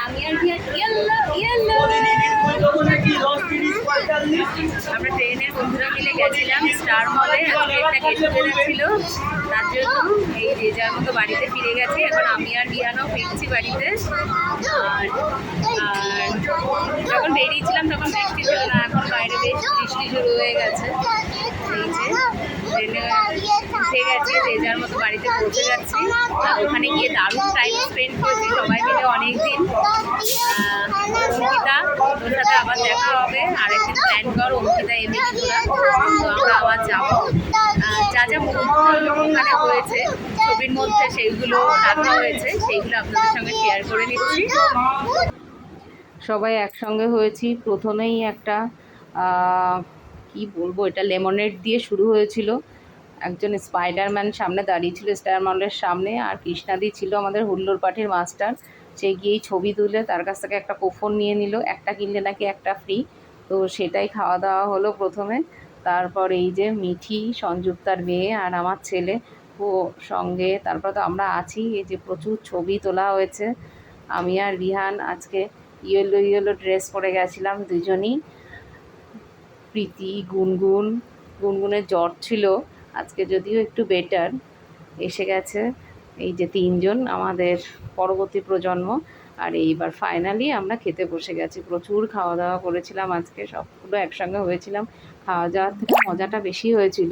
আমি আর ইয়েলো আমরা ট্রেনের বন্ধুরা মিলে গেছিলাম স্টার মলে। আজকে একটা গেট টুগেদার ছিল, তার জন্য এই যে যার মতো বাড়িতে ফিরে গেছি। এখন আমি আর রিয়ানাও ফিরছি বাড়িতে। আর যখন বেরিয়েছিলাম তখন বৃষ্টি ছিল না, এখন বাইরে বেশ বৃষ্টি শুরু হয়ে গেছে। এই যে ট্রেনে উঠে গেছি, যে যার মতো বাড়িতে পৌঁছে যাচ্ছি। আর ওখানে গিয়ে দারুণ টাইম স্পেন্ড করেছি সবাই মিলে অনেক দিন। অঙ্কিতা, তোর সাথে আবার দেখা হবে, আরেকদিন প্ল্যান কর। অঙ্কিতা এমনি তোরা, তো আমরা আবার যাবো। যা যা মুহূর্ত ওখানে হয়েছে ছবির মধ্যে সেইগুলো রাখা হয়েছে, সেইগুলো আপনাদের সঙ্গে শেয়ার করে নিচ্ছি। সবাই একসঙ্গে হয়েছি। প্রথমেই একটা কি বলবো, এটা লেমনেড দিয়ে শুরু হয়েছিল। একজন স্পাইডারম্যান সামনে দাঁড়িয়ে ছিল স্টার মলের সামনে, আর কৃষ্ণাদি ছিল আমাদের হুল্লোড় পাঠির মাস্টার। সে গিয়েই ছবি তুলে তার কাছ থেকে একটা কুপন নিয়ে নিল, একটা কিনলে নাকি একটা ফ্রি। তো সেটাই খাওয়া দাওয়া হলো প্রথমে। তারপর এই যে মিঠি, সংযুক্তার মেয়ে, আর আমার ছেলে ও সঙ্গে। তারপর তো আমরা আছি। এই যে প্রচুর ছবি তোলা হয়েছে। আমি আর রিহান আজকে ইয়েলো ইয়েলো ড্রেস পরে গেছিলাম দুজনই। প্রীতি, গুনগুনের জ্বর ছিল, আজকে যদিও একটু বেটার, এসে গেছে। এই যে তিনজন আমাদের পরবর্তী প্রজন্ম। আর এইবার ফাইনালি আমরা খেতে বসে গেছি। প্রচুর খাওয়া দাওয়া করেছিলাম আজকে, সবগুলো একসঙ্গে হয়েছিলাম। খাওয়া দাওয়ার থেকে মজাটা বেশি হয়েছিল।